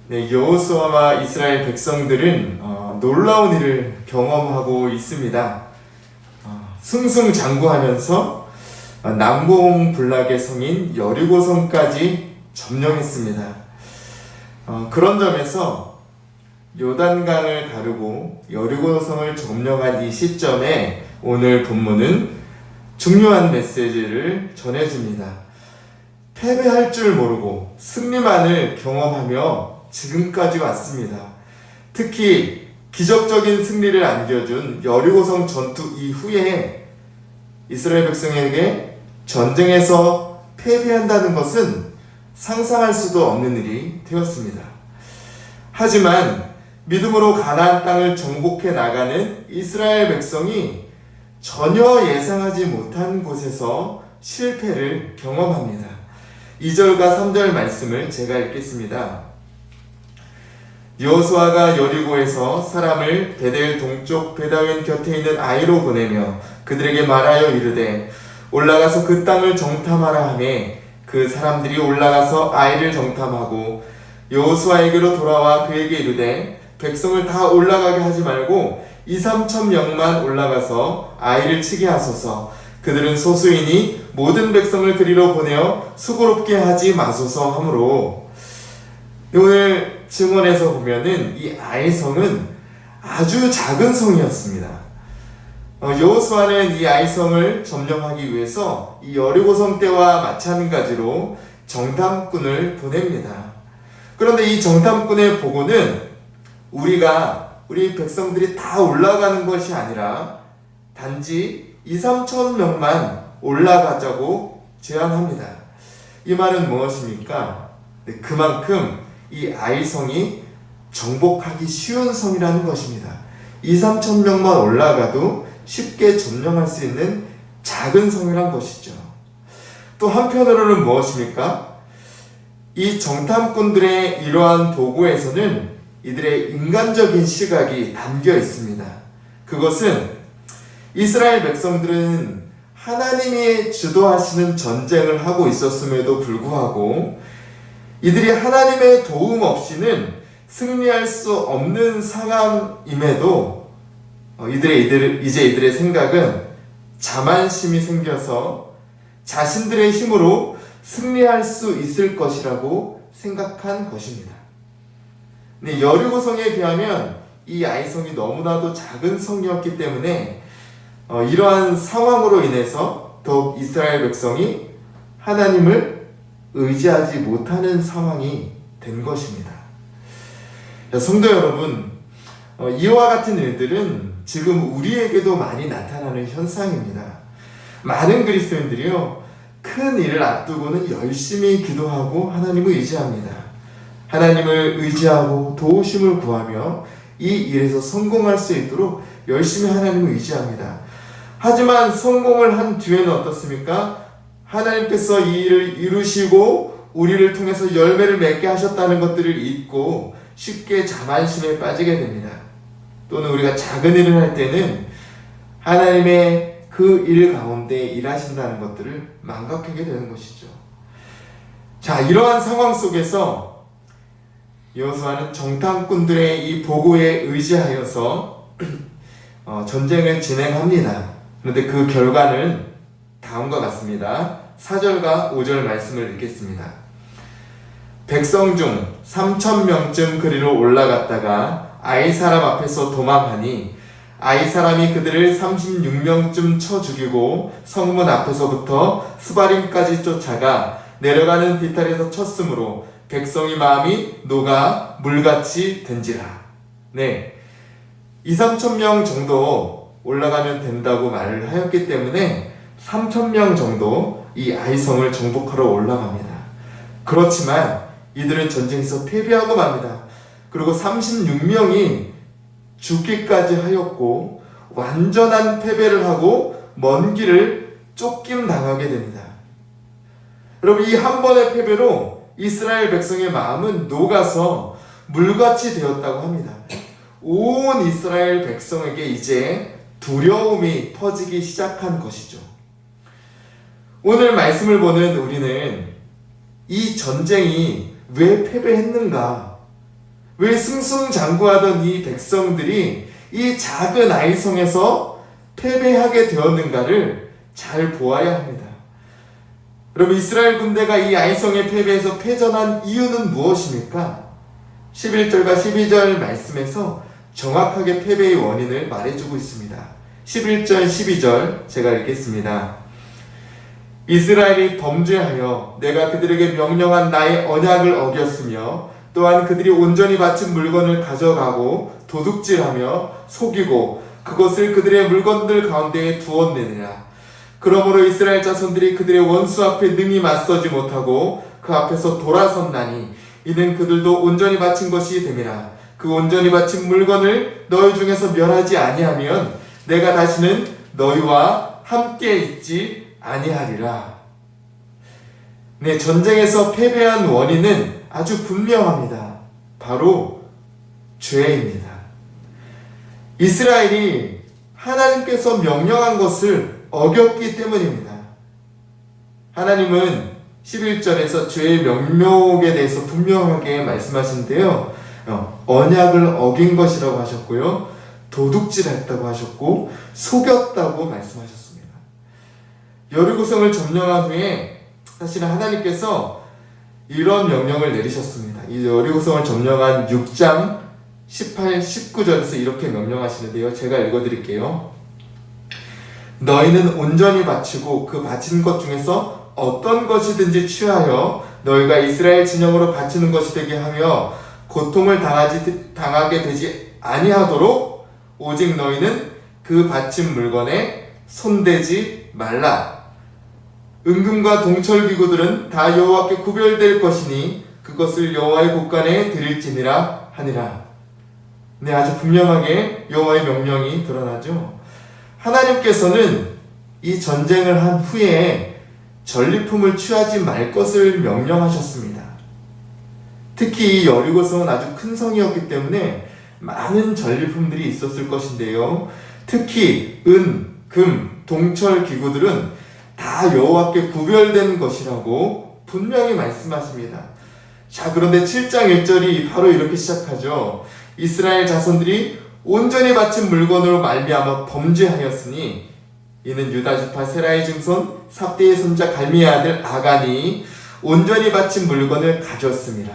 네, 여호수아와 이스라엘 백성들은 놀라운 일을 경험하고 있습니다. 승승장구하면서 난공불락의 성인 여리고성까지 점령했습니다. 그런 점에서 요단강을 가르고 여리고성을 점령한 이 시점에 오늘 본문은 중요한 메시지를 전해줍니다. 패배할 줄 모르고 승리만을 경험하며 지금까지 왔습니다. 특히 기적적인 승리를 안겨준 여리고성 전투 이후에 이스라엘 백성에게 전쟁에서 패배한다는 것은 상상할 수도 없는 일이 되었습니다. 하지만 믿음으로 가나안 땅을 정복해 나가는 이스라엘 백성이 전혀 예상하지 못한 곳에서 실패를 경험합니다. 2절과 3절 말씀을 제가 읽겠습니다. 여호수아가 여리고에서 사람을 베델 동쪽 베다웬 곁에 있는 아이로 보내며 그들에게 말하여 이르되 올라가서 그 땅을 정탐하라 하매 그 사람들이 올라가서 아이를 정탐하고 여호수아에게로 돌아와 그에게 이르되 백성을 다 올라가게 하지 말고 2-3천 명만 올라가서 아이를 치게 하소서. 그들은 소수이니 모든 백성을 그리로 보내어 수고롭게 하지 마소서 하므로, 오늘 증언에서 보면은 이 아이성은 아주 작은 성이었습니다. 여호수아는 이 아이성을 점령하기 위해서 이 여리고성 때와 마찬가지로 정탐꾼을 보냅니다. 그런데 이 정탐꾼의 보고는 우리 백성들이 다 올라가는 것이 아니라 단지 2-3천 명만 올라가자고 제안합니다. 이 말은 무엇입니까? 그만큼 이 아이성이 정복하기 쉬운 성이라는 것입니다. 2-3천 명만 올라가도 쉽게 점령할 수 있는 작은 성이란 것이죠. 또 한편으로는 무엇입니까? 이 정탐꾼들의 이러한 보고에서는 이들의 인간적인 시각이 담겨 있습니다. 그것은 이스라엘 백성들은 하나님이 주도하시는 전쟁을 하고 있었음에도 불구하고 이들이 하나님의 도움 없이는 승리할 수 없는 상황임에도 이들의 생각은 자만심이 생겨서 자신들의 힘으로 승리할 수 있을 것이라고 생각한 것입니다. 네, 여리고성에 비하면 이 아이성이 너무나도 작은 성이었기 때문에 이러한 상황으로 인해서 더욱 이스라엘 백성이 하나님을 의지하지 못하는 상황이 된 것입니다. 성도 여러분, 이와 같은 일들은 지금 우리에게도 많이 나타나는 현상입니다. 많은 그리스도인들이요, 큰 일을 앞두고는 열심히 기도하고 하나님을 의지합니다. 하나님을 의지하고 도우심을 구하며 이 일에서 성공할 수 있도록 열심히 하나님을 의지합니다. 하지만 성공을 한 뒤에는 어떻습니까? 하나님께서 이 일을 이루시고 우리를 통해서 열매를 맺게 하셨다는 것들을 잊고 쉽게 자만심에 빠지게 됩니다. 또는 우리가 작은 일을 할 때는 하나님의 그 일 가운데 일하신다는 것들을 망각하게 되는 것이죠. 자, 이러한 상황 속에서 여호수아는 정탐꾼들의 이 보고에 의지하여서 전쟁을 진행합니다. 그런데 그 결과는 다음과 같습니다. 4절과 5절 말씀을 읽겠습니다. 백성 중 3,000명쯤 그리로 올라갔다가 아이 사람 앞에서 도망하니 아이 사람이 그들을 36명쯤 쳐 죽이고 성문 앞에서부터 스바림까지 쫓아가 내려가는 비탈에서 쳤으므로 백성의 마음이 녹아 물같이 된지라. 네, 2-3천 정도 올라가면 된다고 말을 하였기 때문에 3,000명 정도 이 아이성을 정복하러 올라갑니다. 그렇지만 이들은 전쟁에서 패배하고 맙니다. 그리고 36명이 죽기까지 하였고 완전한 패배를 하고 먼 길을 쫓김 당하게 됩니다. 여러분, 이 한 번의 패배로 이스라엘 백성의 마음은 녹아서 물같이 되었다고 합니다. 온 이스라엘 백성에게 이제 두려움이 퍼지기 시작한 것이죠. 오늘 말씀을 보는 우리는 이 전쟁이 왜 패배했는가, 왜 승승장구하던 이 백성들이 이 작은 아이성에서 패배하게 되었는가를 잘 보아야 합니다. 여러분, 이스라엘 군대가 이 아이성의 패배에서 패전한 이유는 무엇입니까? 11절과 12절 말씀에서 정확하게 패배의 원인을 말해주고 있습니다. 11절, 12절 제가 읽겠습니다. 이스라엘이 범죄하여 내가 그들에게 명령한 나의 언약을 어겼으며 또한 그들이 온전히 바친 물건을 가져가고 도둑질하며 속이고 그것을 그들의 물건들 가운데에 두었느니라. 그러므로 이스라엘 자손들이 그들의 원수 앞에 능히 맞서지 못하고 그 앞에서 돌아섰나니 이는 그들도 온전히 바친 것이 됨이라. 그 온전히 바친 물건을 너희 중에서 멸하지 아니하면 내가 다시는 너희와 함께 있지 아니하리라. 네, 전쟁에서 패배한 원인은 아주 분명합니다. 바로 죄입니다. 이스라엘이 하나님께서 명령한 것을 어겼기 때문입니다. 하나님은 11절에서 죄의 명목에 대해서 분명하게 말씀하시는데요. 언약을 어긴 것이라고 하셨고요. 도둑질했다고 하셨고 속였다고 말씀하셨습니다. 여리고성을 점령한 후에 사실은 하나님께서 이런 명령을 내리셨습니다. 이 여리고성을 점령한 6장 18, 19절에서 이렇게 명령하시는데요. 제가 읽어드릴게요. 너희는 온전히 바치고 그 바친 것 중에서 어떤 것이든지 취하여 너희가 이스라엘 진영으로 바치는 것이 되게 하며 고통을 당하게 되지 아니하도록 오직 너희는 그 바친 물건에 손대지 말라. 은금과 동철기구들은 다 여호와께 구별될 것이니 그것을 여호와의 곳간에 드릴지니라 하니라. 네, 아주 분명하게 여호와의 명령이 드러나죠. 하나님께서는 이 전쟁을 한 후에 전리품을 취하지 말 것을 명령하셨습니다. 특히 이 여리고성은 아주 큰 성이었기 때문에 많은 전리품들이 있었을 것인데요. 특히 은, 금, 동철 기구들은 다 여호와께 구별된 것이라고 분명히 말씀하십니다. 자, 그런데 7장 1절이 바로 이렇게 시작하죠. 이스라엘 자손들이 온전히 바친 물건으로 말미암아 범죄하였으니 이는 유다지파 세라의 증손 삽대의 손자 갈미의 아들 아간이 온전히 바친 물건을 가졌습니다.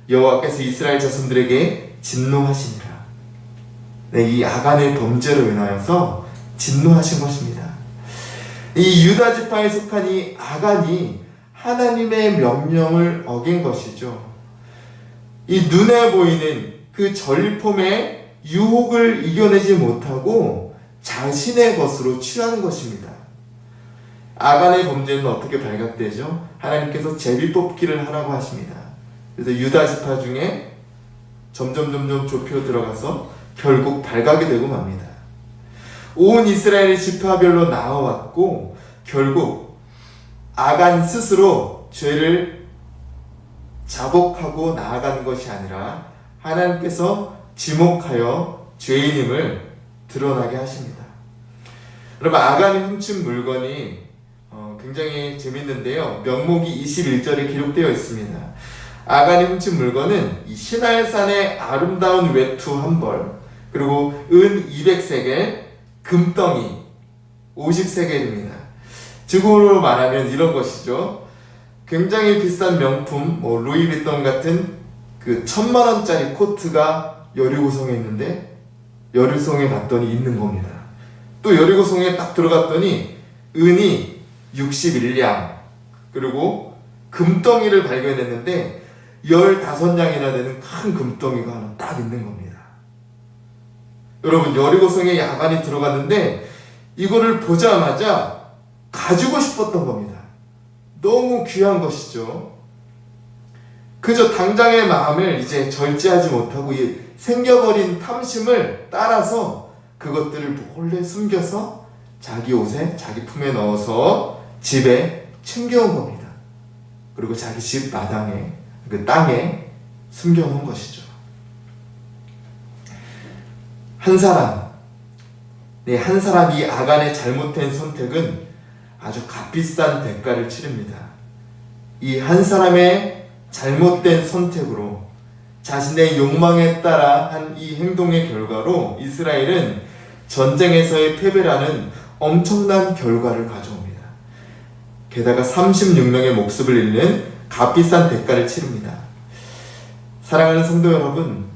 여호와께서 이스라엘 자손들에게 진노하시니라. 네, 이 아간의 범죄로 인하여서 진노하신 것입니다. 이 유다지파에 속한 이 아간이 하나님의 명령을 어긴 것이죠. 이 눈에 보이는 그 전리품의 유혹을 이겨내지 못하고 자신의 것으로 취하는 것입니다. 아간의 범죄는 어떻게 발각되죠? 하나님께서 제비 뽑기를 하라고 하십니다. 그래서 유다지파 중에 점점 좁혀 들어가서 결국 발각이 되고 맙니다. 온 이스라엘의 지파별로 나와왔고 결국 아간 스스로 죄를 자복하고 나아간 것이 아니라 하나님께서 지목하여 죄인임을 드러나게 하십니다. 여러분, 아간이 훔친 물건이 굉장히 재밌는데요. 명목이 21절에 기록되어 있습니다. 아간이 훔친 물건은 이 시날산의 아름다운 외투 한 벌, 그리고 은 200세겔, 금덩이 50세겔입니다. 지금으로 말하면 이런 것이죠. 굉장히 비싼 명품, 루이비통 같은 그 1000만원짜리 코트가 여리고성에 있는데 여리고성에 갔더니 있는 겁니다. 또 여리고성에 딱 들어갔더니 은이 61량, 그리고 금덩이를 발견했는데 15냥이나 되는 큰 금덩이가 하나 딱 있는 겁니다. 여러분, 여리고성에 아간이 들어갔는데 이거를 보자마자 가지고 싶었던 겁니다. 너무 귀한 것이죠. 그저 당장의 마음을 이제 절제하지 못하고 이 생겨버린 탐심을 따라서 그것들을 몰래 숨겨서 자기 옷에, 자기 품에 넣어서 집에 챙겨온 겁니다. 그리고 자기 집 마당에, 그 땅에 숨겨놓은 것이죠. 한 사람이 아간의 잘못된 선택은 아주 값비싼 대가를 치릅니다. 이 한 사람의 잘못된 선택으로 자신의 욕망에 따라 한 이 행동의 결과로 이스라엘은 전쟁에서의 패배라는 엄청난 결과를 가져옵니다. 게다가 36명의 목숨을 잃는 값비싼 대가를 치릅니다. 사랑하는 성도 여러분,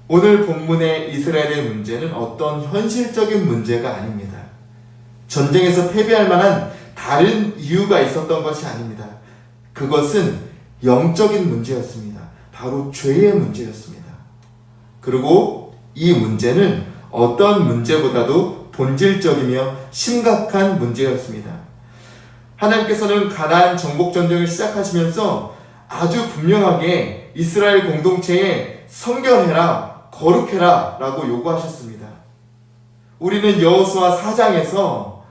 오늘 본문의 이스라엘의 문제는 어떤 현실적인 문제가 아닙니다. 전쟁에서 패배할 만한 다른 이유가 있었던 것이 아닙니다. 그것은 영적인 문제였습니다. 바로 죄의 문제였습니다. 그리고 이 문제는 어떤 문제보다도 본질적이며 심각한 문제였습니다. 하나님께서는 가나안 정복 전쟁을 시작하시면서 아주 분명하게 이스라엘 공동체에 성결해라, 거룩해라 라고 요구하셨습니다. 우리는 여호수아 4장에서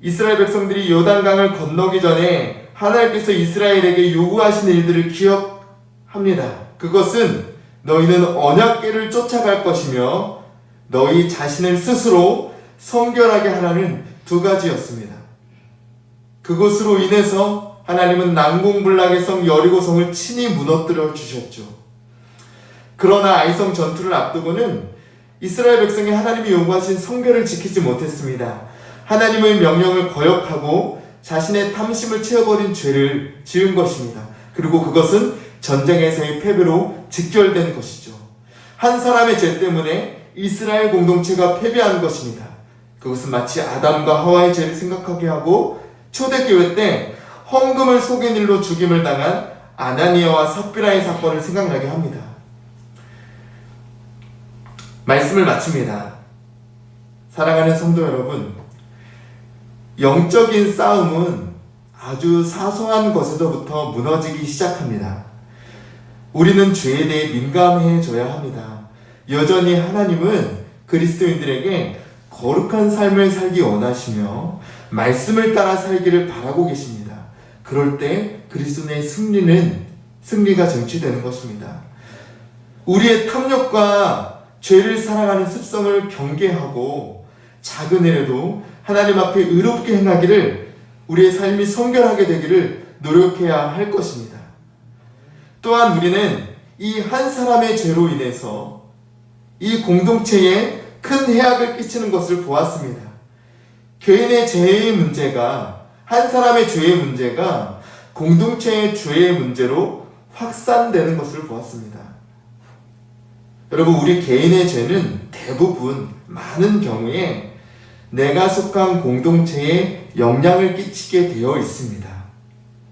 이스라엘 백성들이 요단강을 건너기 전에 하나님께서 이스라엘에게 요구하신 일들을 기억합니다. 그것은 너희는 언약궤를 쫓아갈 것이며 너희 자신을 스스로 성결하게 하라는 두 가지였습니다. 그것으로 인해서 하나님은 난공불락의 성 여리고성을 친히 무너뜨려 주셨죠. 그러나 아이성 전투를 앞두고는 이스라엘 백성이 하나님이 요구하신 성결을 지키지 못했습니다. 하나님의 명령을 거역하고 자신의 탐심을 채워버린 죄를 지은 것입니다. 그리고 그것은 전쟁에서의 패배로 직결된 것이죠. 한 사람의 죄 때문에 이스라엘 공동체가 패배한 것입니다. 그것은 마치 아담과 하와의 죄를 생각하게 하고 초대교회 때 헌금을 속인 일로 죽임을 당한 아나니아와 삽비라의 사건을 생각나게 합니다. 말씀을 마칩니다. 사랑하는 성도 여러분, 영적인 싸움은 아주 사소한 것에서부터 무너지기 시작합니다. 우리는 죄에 대해 민감해져야 합니다. 여전히 하나님은 그리스도인들에게 거룩한 삶을 살기 원하시며 말씀을 따라 살기를 바라고 계십니다. 그럴 때 그리스도의 승리가 쟁취되는 것입니다. 우리의 탐욕과 죄를 사랑하는 습성을 경계하고 작은 일에도 하나님 앞에 의롭게 행하기를, 우리의 삶이 성결하게 되기를 노력해야 할 것입니다. 또한 우리는 이 한 사람의 죄로 인해서 이 공동체에 큰 해악을 끼치는 것을 보았습니다. 개인의 죄의 문제가, 한 사람의 죄의 문제가 공동체의 죄의 문제로 확산되는 것을 보았습니다. 여러분, 우리 개인의 죄는 대부분 많은 경우에 내가 속한 공동체에 영향을 끼치게 되어 있습니다.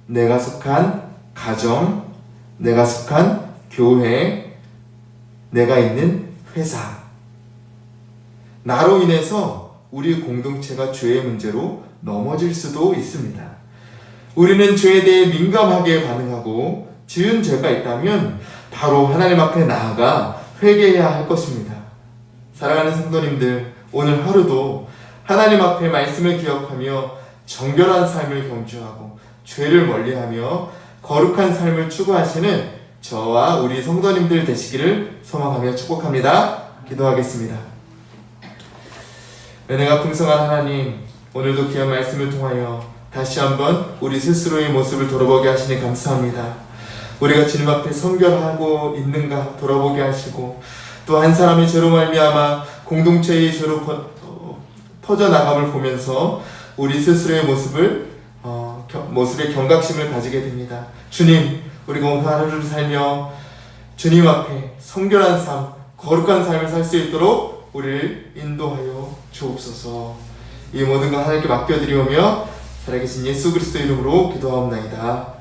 내가 속한 가정, 내가 속한 교회, 내가 있는 회사. 나로 인해서 우리 공동체가 죄의 문제로 넘어질 수도 있습니다. 우리는 죄에 대해 민감하게 반응하고 지은 죄가 있다면 바로 하나님 앞에 나아가 회개해야 할 것입니다. 사랑하는 성도님들, 오늘 하루도 하나님 앞에 말씀을 기억하며 정결한 삶을 경주하고 죄를 멀리하며 거룩한 삶을 추구하시는 저와 우리 성도님들 되시기를 소망하며 축복합니다. 기도하겠습니다. 은혜가 풍성한 하나님, 오늘도 귀한 말씀을 통하여 다시 한번 우리 스스로의 모습을 돌아보게 하시니 감사합니다. 우리가 주님 앞에 성결하고 있는가 돌아보게 하시고, 또 한 사람의 죄로 말미암아 공동체의 죄로 퍼져나감을 보면서 우리 스스로의 모습에 경각심을 가지게 됩니다. 주님, 우리가 오늘 하루를 살며 주님 앞에 성결한 삶, 거룩한 삶을 살 수 있도록 우리를 인도하여 주옵소서. 이 모든 것 하나님께 맡겨드리오며 살아계신 예수 그리스도 이름으로 기도하옵나이다.